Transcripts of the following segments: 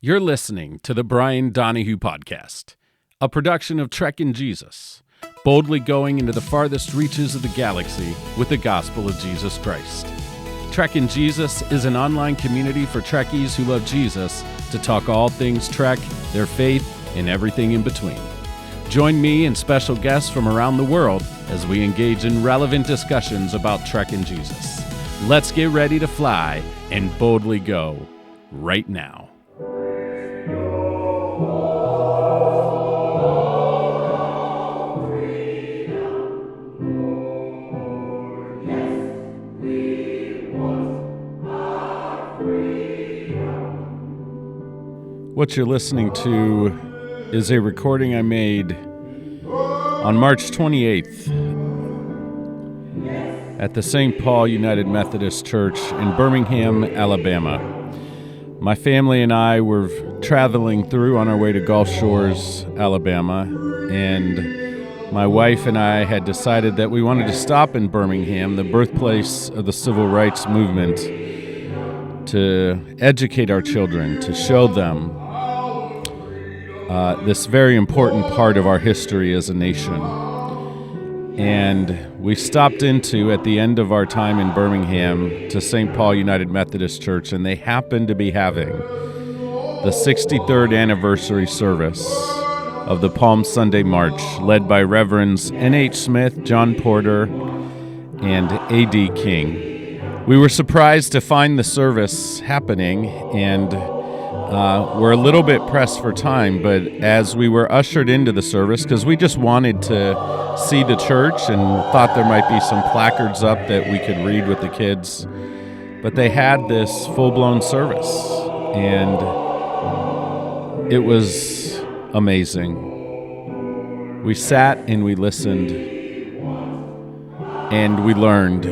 You're listening to the Brian Donahue Podcast, a production of Trekking Jesus, boldly going into the farthest reaches of the galaxy with the gospel of Jesus Christ. Trekking Jesus is an online community for Trekkies who love Jesus to talk all things Trek, their faith, and everything in between. Join me and special guests from around the world as we engage in relevant discussions about Trekking Jesus. Let's get ready to fly and boldly go right now. What you're listening to is a recording I made on March 28th at the St. Paul United Methodist Church in Birmingham, Alabama. My family and I were traveling through on our way to Gulf Shores, Alabama, and my wife and I had decided that we wanted to stop in Birmingham, the birthplace of the civil rights movement, to educate our children, to show them this very important part of our history as a nation. And we stopped into, at the end of our time in Birmingham, to St. Paul United Methodist Church, and they happened to be having the 63rd anniversary service of the Palm Sunday March, led by Reverends N.H. Smith, John Porter, and A.D. King. We were surprised to find the service happening, and we're a little bit pressed for time, but as we were ushered into the service, because we just wanted to see the church and thought there might be some placards up that we could read with the kids, but they had this full-blown service, and it was amazing. We sat and we listened, and we learned,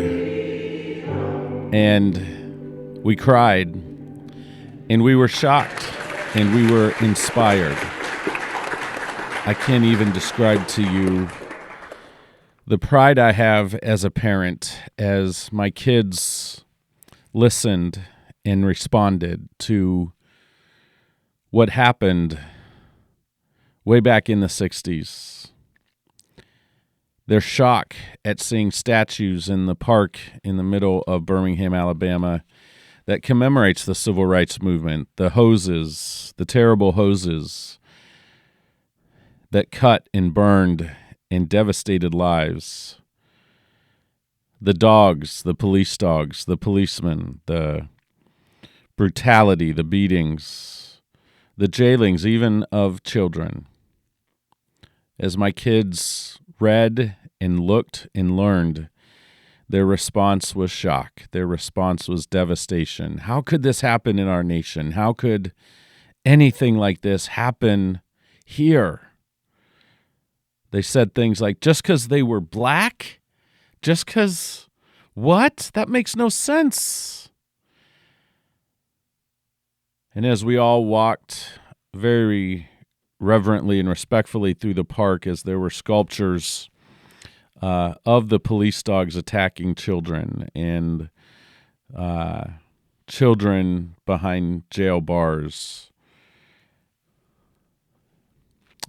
and we cried, and we were shocked, and we were inspired. I can't even describe to you the pride I have as a parent as my kids listened and responded to what happened way back in the 60s. Their shock at seeing statues in the park in the middle of Birmingham, Alabama, that commemorates the civil rights movement, the hoses, the terrible hoses that cut and burned and devastated lives. The dogs, the police dogs, the policemen, the brutality, the beatings, the jailings even of children. As my kids read and looked and learned, their response was shock. Their response was devastation. How could this happen in our nation? How could anything like this happen here? They said things like, just because they were black? Just because what? That makes no sense. And as we all walked very reverently and respectfully through the park, as there were sculptures of the police dogs attacking children and children behind jail bars,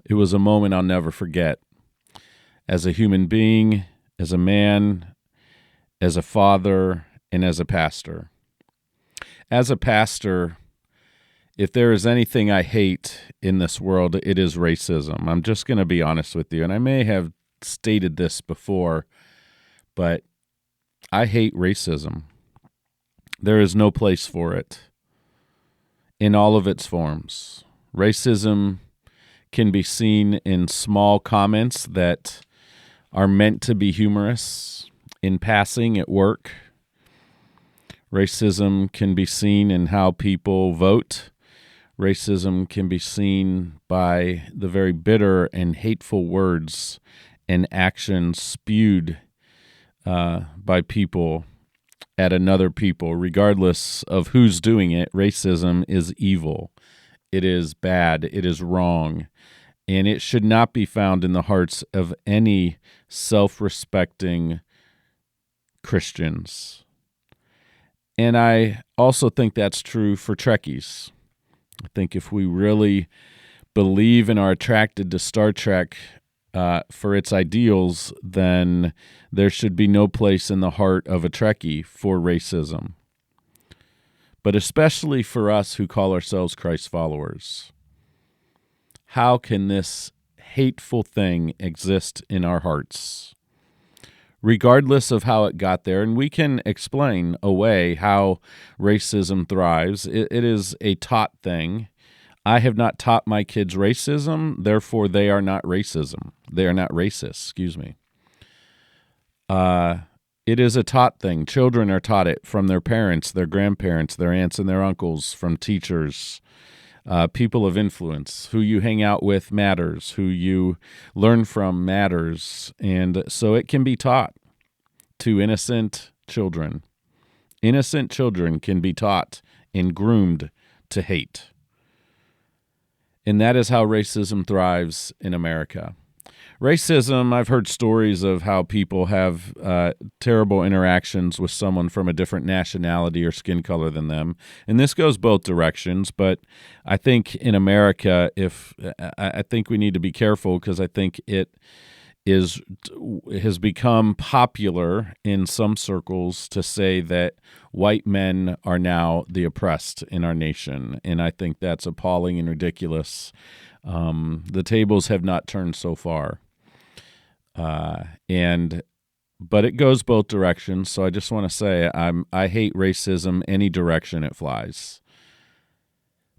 it was a moment I'll never forget. As a human being, as a man, as a father, and as a pastor. As a pastor, if there is anything I hate in this world, it is racism. I'm just going to be honest with you, and I may have stated this before, but I hate racism. There is no place for it in all of its forms. Racism can be seen in small comments that are meant to be humorous in passing at work. Racism can be seen in how people vote. Racism can be seen by the very bitter and hateful words and actions spewed by people at another people, regardless of who's doing it. Racism is evil. It is bad. It is wrong. And it should not be found in the hearts of any self-respecting Christians. And I also think that's true for Trekkies. I think if we really believe and are attracted to Star Trek for its ideals, then there should be no place in the heart of a Trekkie for racism. But especially for us who call ourselves Christ followers. How can this hateful thing exist in our hearts? Regardless of how it got there, and we can explain away how racism thrives. It is a taught thing. I have not taught my kids racism, therefore they are not racism. They are not racist, excuse me. It is a taught thing. Children are taught it from their parents, their grandparents, their aunts and their uncles, from teachers, people of influence. Who you hang out with matters. Who you learn from matters. And so it can be taught to innocent children. Innocent children can be taught and groomed to hate. And that is how racism thrives in America. Racism, I've heard stories of how people have terrible interactions with someone from a different nationality or skin color than them. And this goes both directions, but I think in America, I think we need to be careful, because I think it has become popular in some circles to say that white men are now the oppressed in our nation, and I think that's appalling and ridiculous. The tables have not turned so far, but it goes both directions. So I just want to say I hate racism any direction it flies.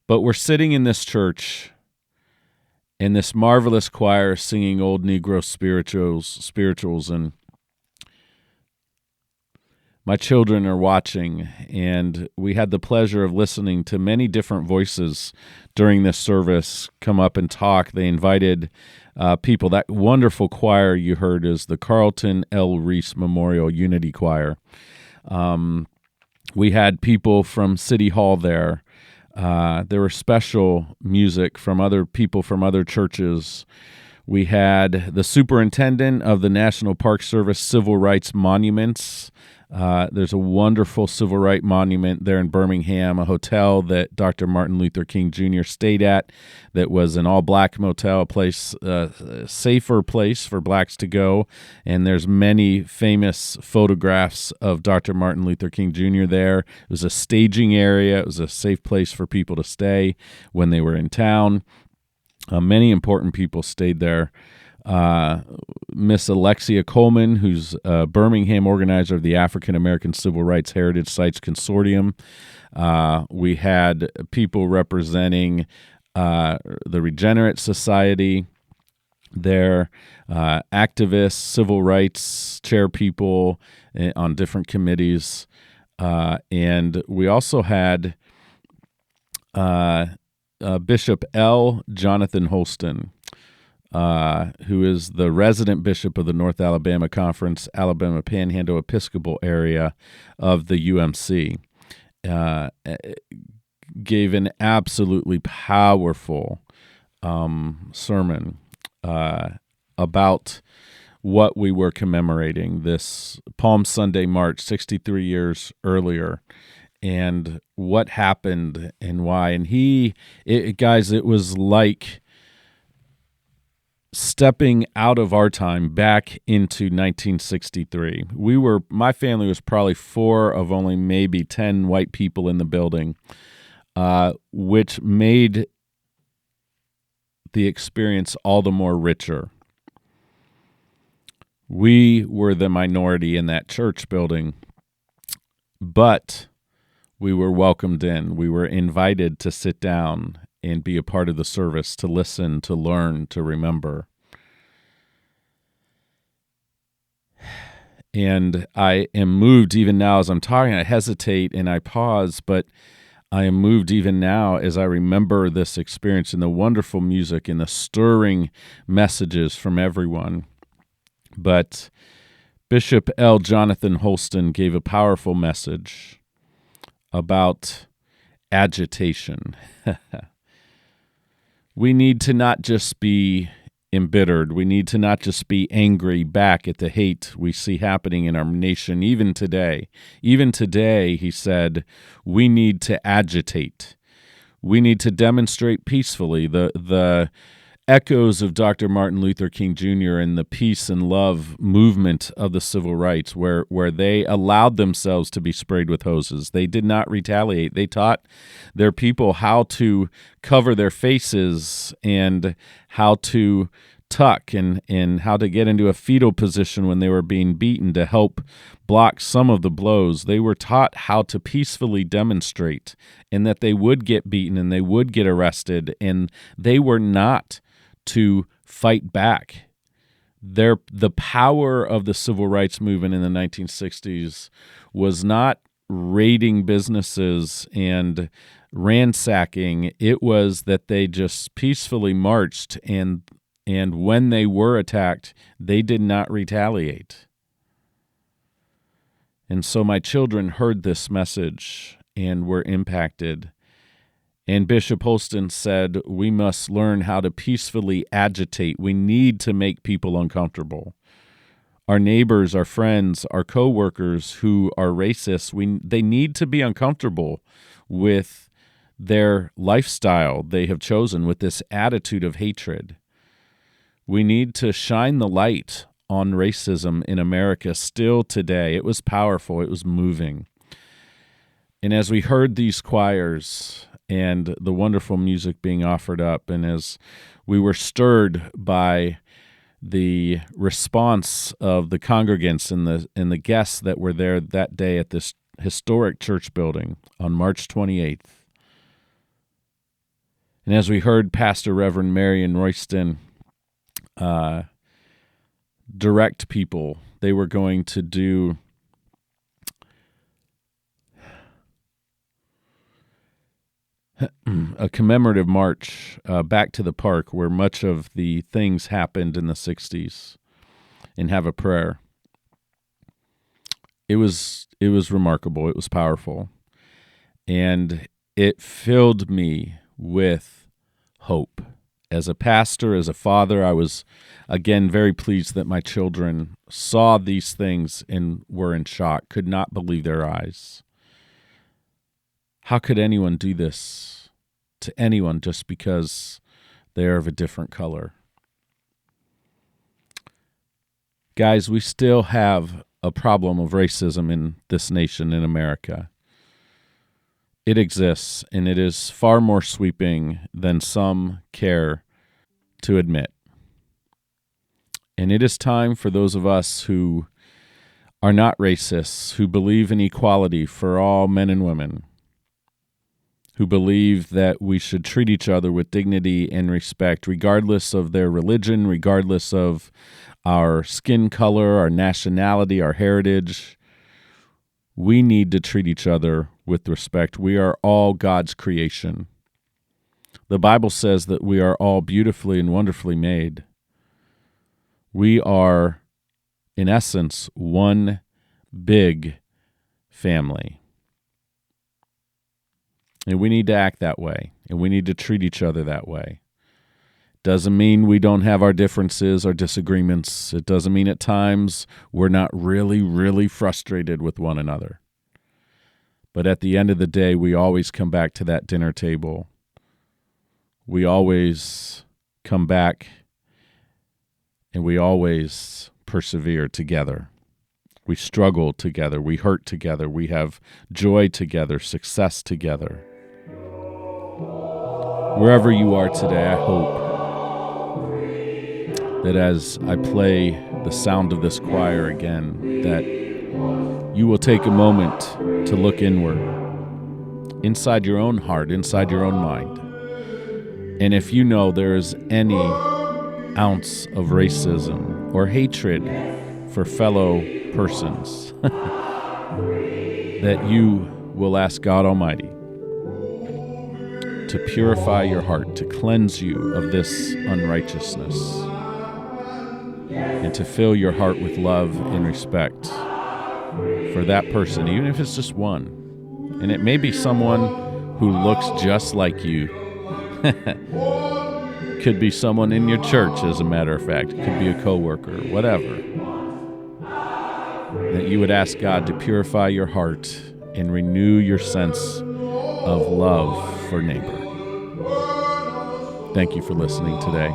But we're sitting in this church, and this marvelous choir singing old Negro spirituals, and my children are watching, and we had the pleasure of listening to many different voices during this service come up and talk. They invited people. That wonderful choir you heard is the Carlton L. Reese Memorial Unity Choir. We had people from City Hall there. There were special music from other people from other churches. We had the superintendent of the National Park Service Civil Rights Monuments. There's a wonderful civil rights monument there in Birmingham, a hotel that Dr. Martin Luther King Jr. stayed at that was an all-black motel, a place, a safer place for blacks to go. And there's many famous photographs of Dr. Martin Luther King Jr. there. It was a staging area. It was a safe place for people to stay when they were in town. Many important people stayed there. Miss Alexia Coleman, who's a Birmingham organizer of the African American Civil Rights Heritage Sites Consortium. We had people representing the Regenerate Society there, activists, civil rights chair people on different committees. And we also had Bishop L. Jonathan Holston, who is the resident bishop of the North Alabama Conference, Alabama Panhandle Episcopal area of the UMC, gave an absolutely powerful sermon about what we were commemorating this Palm Sunday March 63 years earlier, and what happened and why. And guys, it was like stepping out of our time back into 1963. My family was probably 4 of only maybe 10 white people in the building, which made the experience all the more richer. We were the minority in that church building, but we were welcomed in. We were invited to sit down and be a part of the service, to listen, to learn, to remember. And I am moved even now as I'm talking. I hesitate and I pause, but I am moved even now as I remember this experience and the wonderful music and the stirring messages from everyone. But Bishop L. Jonathan Holston gave a powerful message about agitation. We need to not just be embittered. We need to not just be angry back at the hate we see happening in our nation, even today. Even today, he said, we need to agitate. We need to demonstrate peacefully. The echoes of Dr. Martin Luther King Jr. and the peace and love movement of the civil rights, where they allowed themselves to be sprayed with hoses. They did not retaliate. They taught their people how to cover their faces and how to tuck and how to get into a fetal position when they were being beaten to help block some of the blows. They were taught how to peacefully demonstrate, and that they would get beaten and they would get arrested, and they were not to fight back. The power of the civil rights movement in the 1960s was not raiding businesses and ransacking. It was that they just peacefully marched, and when they were attacked, they did not retaliate. And so my children heard this message and were impacted. And Bishop Holston said, we must learn how to peacefully agitate. We need to make people uncomfortable. Our neighbors, our friends, our coworkers who are racist, they need to be uncomfortable with their lifestyle they have chosen, with this attitude of hatred. We need to shine the light on racism in America still today. It was powerful. It was moving. And as we heard these choirs and the wonderful music being offered up, and as we were stirred by the response of the congregants and the guests that were there that day at this historic church building on March 28th, and as we heard Pastor Reverend Marion Royston direct people, they were going to do a commemorative march back to the park where much of the things happened in the 60s, and have a prayer. It was remarkable. It was powerful. And it filled me with hope. As a pastor, as a father, I was, again, very pleased that my children saw these things and were in shock, could not believe their eyes. How could anyone do this to anyone just because they are of a different color? Guys, we still have a problem of racism in this nation, in America. It exists, and it is far more sweeping than some care to admit. And it is time for those of us who are not racists, who believe in equality for all men and women, who believe that we should treat each other with dignity and respect, regardless of their religion, regardless of our skin color, our nationality, our heritage. We need to treat each other with respect. We are all God's creation. The Bible says that we are all beautifully and wonderfully made. We are, in essence, one big family. And we need to act that way, and we need to treat each other that way. Doesn't mean we don't have our differences, our disagreements. It doesn't mean at times we're not really, really frustrated with one another. But at the end of the day, we always come back to that dinner table. We always come back, and we always persevere together. We struggle together. We hurt together. We have joy together, success together. Wherever you are today, I hope that as I play the sound of this choir again, that you will take a moment to look inward, inside your own heart, inside your own mind. And if you know there is any ounce of racism or hatred for fellow persons, that you will ask God Almighty to purify your heart, to cleanse you of this unrighteousness, and to fill your heart with love and respect for that person, even if it's just one. And it may be someone who looks just like you. Could be someone in your church, as a matter of fact. It could be a coworker, whatever. That you would ask God to purify your heart and renew your sense of love for neighbor. Thank you for listening today.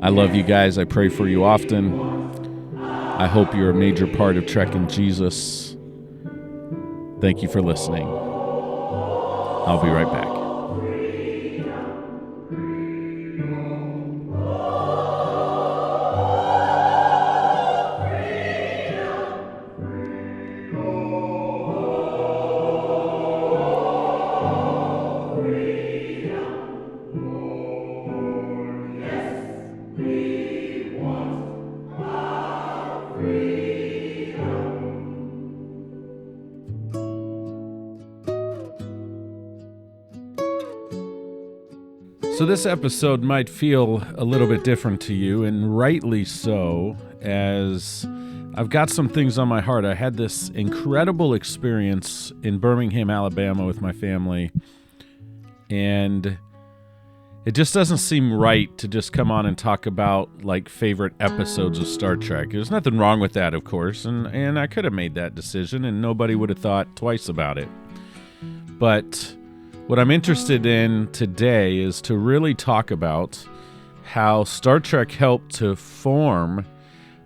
I love you guys. I pray for you often. I hope you're a major part of Trekking Jesus. Thank you for listening. I'll be right back. So this episode might feel a little bit different to you, and rightly so, as I've got some things on my heart. I had this incredible experience in Birmingham, Alabama with my family, and it just doesn't seem right to just come on and talk about like favorite episodes of Star Trek. There's nothing wrong with that, of course, and I could have made that decision and nobody would have thought twice about it. But what I'm interested in today is to really talk about how Star Trek helped to form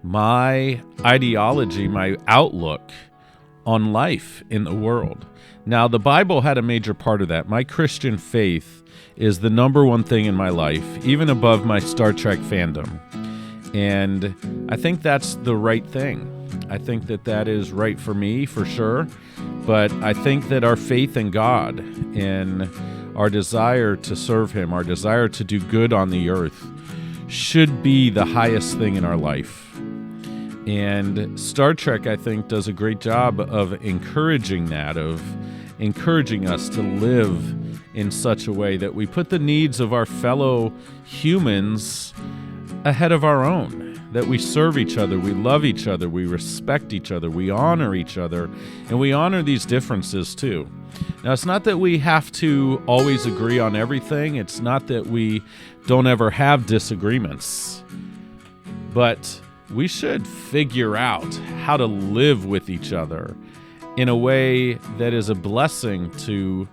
my ideology, my outlook on life in the world. Now, the Bible had a major part of that. My Christian faith is the number one thing in my life, even above my Star Trek fandom. And I think that's the right thing. I think that is right for me, for sure. But I think that our faith in God and our desire to serve Him, our desire to do good on the earth, should be the highest thing in our life. And Star Trek, I think, does a great job of encouraging that, of encouraging us to live in such a way that we put the needs of our fellow humans ahead of our own. That we serve each other, we love each other, we respect each other, we honor each other, and we honor these differences too. Now, it's not that we have to always agree on everything. It's not that we don't ever have disagreements. But we should figure out how to live with each other in a way that is a blessing to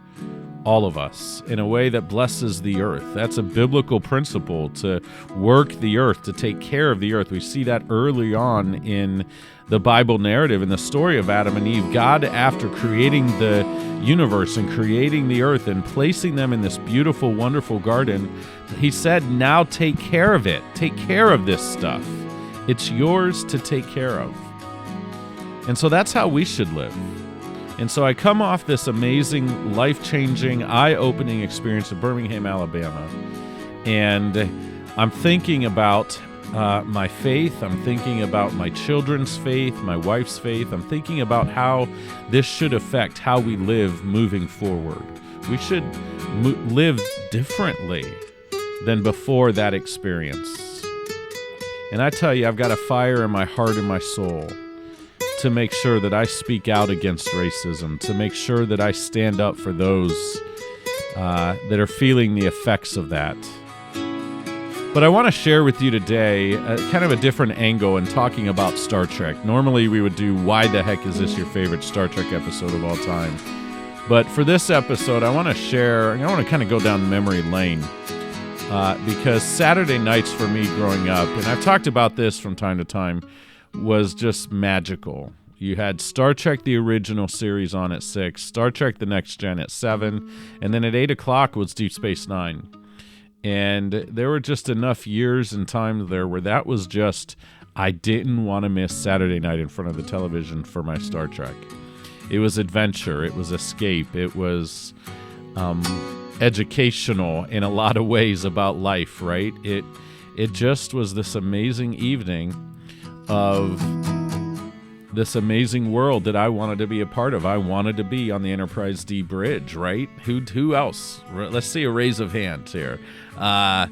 all of us, in a way that blesses the earth. That's a biblical principle, to work the earth, to take care of the earth. We see that early on in the Bible narrative, in the story of Adam and Eve. God, after creating the universe and creating the earth and placing them in this beautiful, wonderful garden, He said, now take care of it. Take care of this stuff. It's yours to take care of. And so that's how we should live. And so I come off this amazing, life-changing, eye-opening experience in Birmingham, Alabama, and I'm thinking about my faith. I'm thinking about my children's faith, my wife's faith. I'm thinking about how this should affect how we live moving forward. We should live differently than before that experience. And I tell you, I've got a fire in my heart and my soul to make sure that I speak out against racism, to make sure that I stand up for those that are feeling the effects of that. But I want to share with you today kind of a different angle in talking about Star Trek. Normally we would do, why the heck is this your favorite Star Trek episode of all time? But for this episode, I want to kind of go down memory lane. Because Saturday nights for me growing up, and I've talked about this from time to time, was just magical. You had Star Trek the original series on at 6, Star Trek the Next Gen at 7, and then at 8 o'clock was Deep Space Nine. And there were just enough years and time there where that was just, I didn't want to miss Saturday night in front of the television for my Star Trek. It was adventure, it was escape, it was educational in a lot of ways about life, right? It just was this amazing evening of this amazing world that I wanted to be a part of. I wanted to be on the Enterprise D bridge, right? Who else? Let's see a raise of hands here. I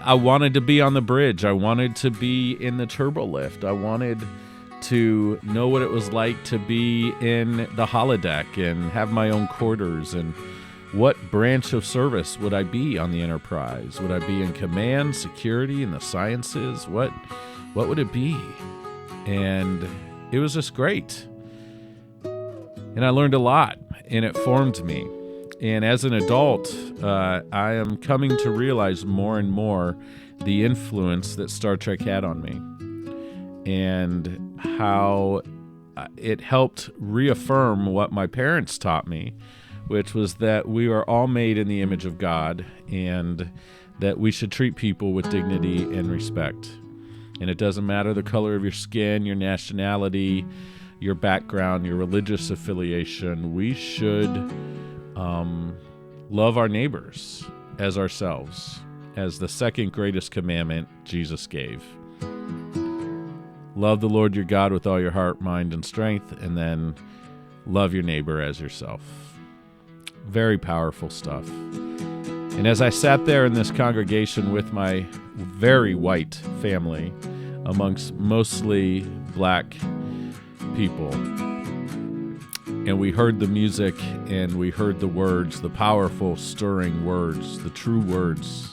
wanted to be on the bridge. I wanted to be in the turbo lift. I wanted to know what it was like to be in the holodeck and have my own quarters, and what branch of service would I be on the Enterprise? Would I be in command, security, and the sciences? What would it be? And it was just great. And I learned a lot, and it formed me. And as an adult, I am coming to realize more and more the influence that Star Trek had on me, and how it helped reaffirm what my parents taught me, which was that we are all made in the image of God, and that we should treat people with dignity and respect. And it doesn't matter the color of your skin, your nationality, your background, your religious affiliation. We should love our neighbors as ourselves, as the second greatest commandment Jesus gave. Love the Lord your God with all your heart, mind, and strength, and then love your neighbor as yourself. Very powerful stuff. And as I sat there in this congregation with my very white family, amongst mostly black people, and we heard the music and we heard the words, the powerful, stirring words, the true words,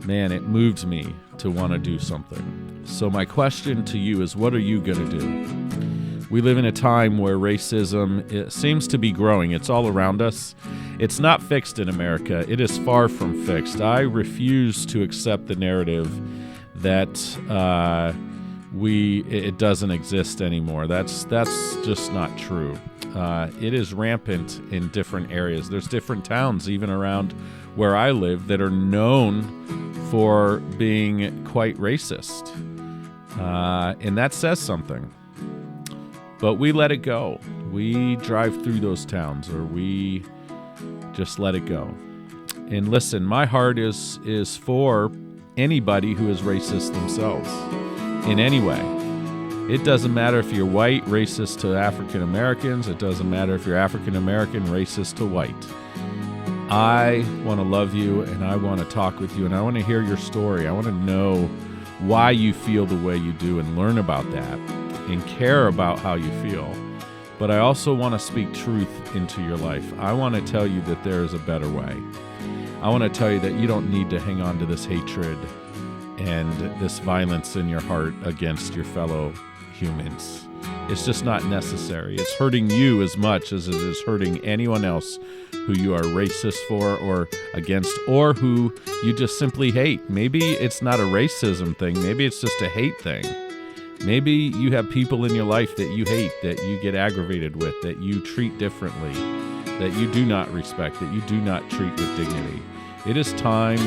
man, it moved me to want to do something. So my question to you is, what are you going to do? We live in a time where racism, it seems to be growing. It's all around us. It's not fixed in America. It is far from fixed. I refuse to accept the narrative that it doesn't exist anymore. That's just not true. It is rampant in different areas. There's different towns, even around where I live, that are known for being quite racist. And that says something. But we let it go. We drive through those towns, or we just let it go. And listen, my heart is for anybody who is racist themselves in any way. It doesn't matter if you're white, racist to African Americans. It doesn't matter if you're African American, racist to white. I want to love you, and I want to talk with you, and I want to hear your story. I want to know why you feel the way you do and learn about that and care about how you feel. But I also want to speak truth into your life. I want to tell you that there is a better way. I want to tell you that you don't need to hang on to this hatred and this violence in your heart against your fellow humans. It's just not necessary. It's hurting you as much as it is hurting anyone else who you are racist for or against, or who you just simply hate. Maybe it's not a racism thing. Maybe it's just a hate thing. Maybe you have people in your life that you hate, that you get aggravated with, that you treat differently, that you do not respect, that you do not treat with dignity. It is time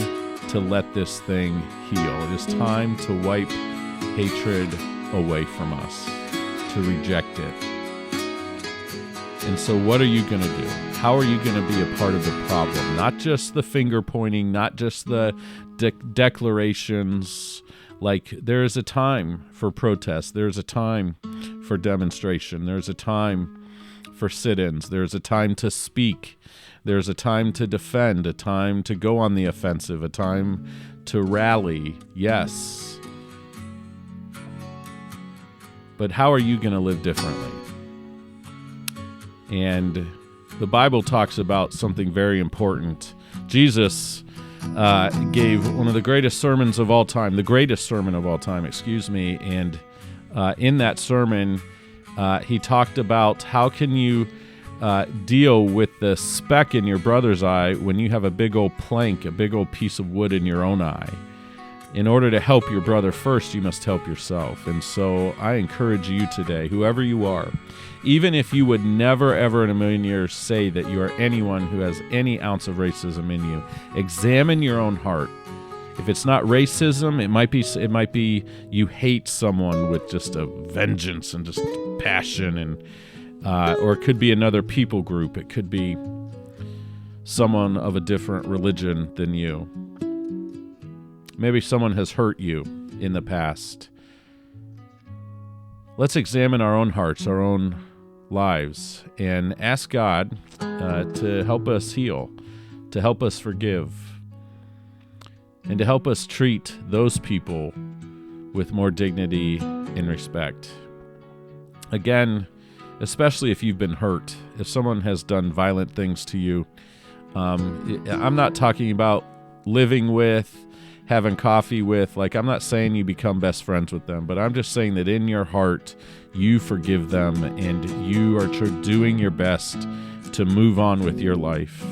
to let this thing heal. It is time to wipe hatred away from us, to reject it. And so what are you going to do? How are you going to be a part of the problem? Not just the finger pointing, not just the declarations. Like, there is a time for protest. There's a time for demonstration. There's a time for sit-ins. There's a time to speak. There's a time to defend, a time to go on the offensive, a time to rally. Yes. But how are you going to live differently? And the Bible talks about something very important. Jesus gave one of the greatest sermons of all time, the greatest sermon of all time, and in that sermon, he talked about how can you deal with the speck in your brother's eye when you have a big old plank, a big old piece of wood in your own eye. In order to help your brother first, you must help yourself. And so I encourage you today, whoever you are, even if you would never, ever in a million years say that you are anyone who has any ounce of racism in you, examine your own heart. If it's not racism, it might be you hate someone with just a vengeance and just passion, and or it could be another people group. It could be someone of a different religion than you. Maybe someone has hurt you in the past. Let's examine our own hearts, our own lives, and ask God to help us heal, to help us forgive, and to help us treat those people with more dignity and respect. Again, especially if you've been hurt, if someone has done violent things to you, I'm not talking about living with, having coffee with. Like, I'm not saying you become best friends with them, but I'm just saying that in your heart, you forgive them and you are doing your best to move on with your life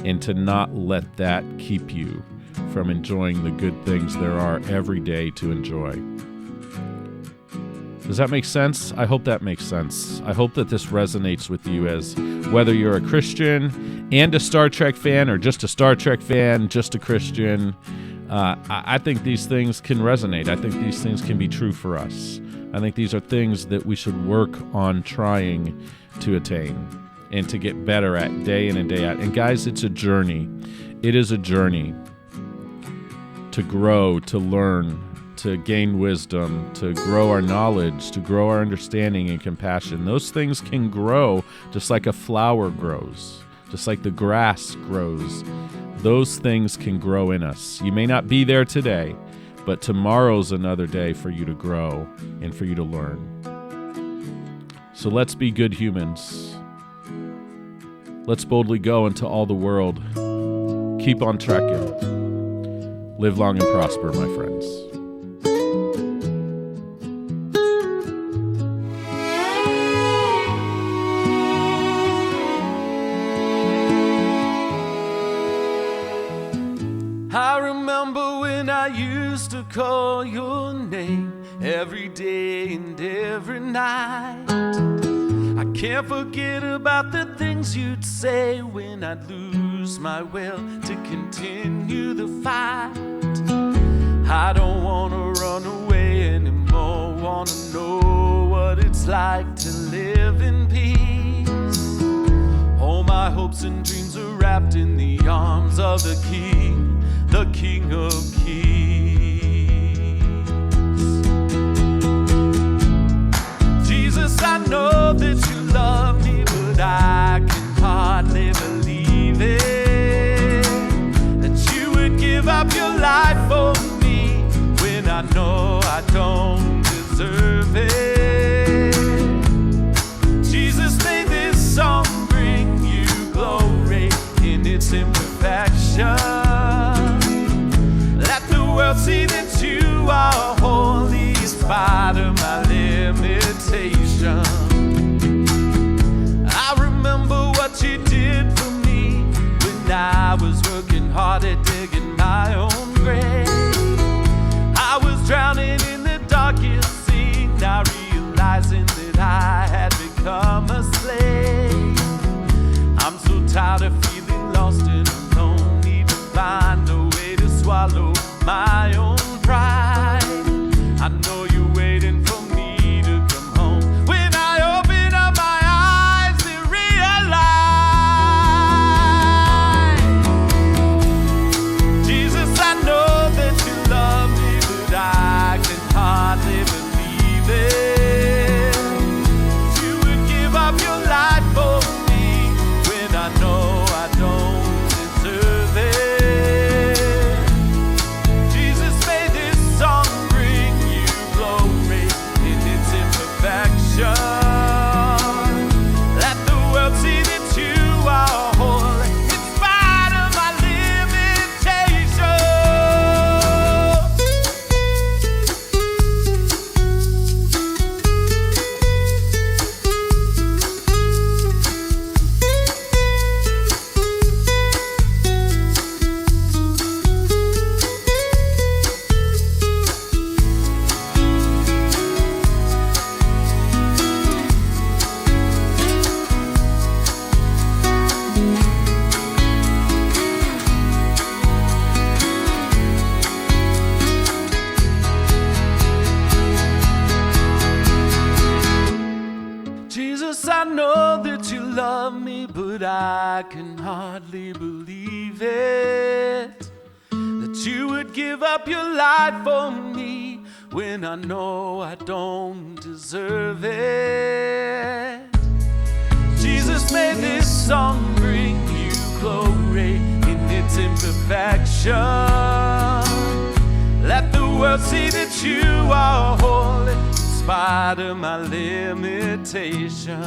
and to not let that keep you from enjoying the good things there are every day to enjoy. Does that make sense? I hope that makes sense. I hope that this resonates with you, as whether you're a Christian and a Star Trek fan, or just a Star Trek fan, just a Christian. I think these things can resonate. I think these things can be true for us. I think these are things that we should work on trying to attain and to get better at day in and day out. And guys, it's a journey. It is a journey to grow, to learn, to gain wisdom, to grow our knowledge, to grow our understanding and compassion. Those things can grow just like a flower grows, just like the grass grows. Those things can grow in us. You may not be there today, but tomorrow's another day for you to grow and for you to learn. So let's be good humans. Let's boldly go into all the world. Keep on trekking. Live long and prosper, my friends. I remember when I used to call your name every day and every night. I can't forget about the things you'd say when I'd lose my will to continue the fight. I don't want to run away anymore, want to know what it's like to live in peace. All my hopes and dreams are wrapped in the arms of the King of Kings. Jesus, I know that you love me, but I can hardly believe it, that you would give up your life for me when I know I don't deserve it. Jesus, may this song bring you glory in its imperfection. See that you are holy in spite of my limitation. I remember what you did for me when I was working hard at digging my own grave. I was drowning in the darkest sea, now realizing that I had become a slave. I'm so tired of feeling lost and alone, need to find a way to swallow my own pride. I know you're waiting for me to come home. When I open up my eyes and realize, Jesus, I know that you love me, but I can hardly believe it. You would give up your life for me when I know I don't deserve it. I know that you love me, but I can hardly believe it, that you would give up your life for me when I know I don't deserve it. Jesus, may this song bring you glory in its imperfection. Let the world see that you are holy in spite of my limitation.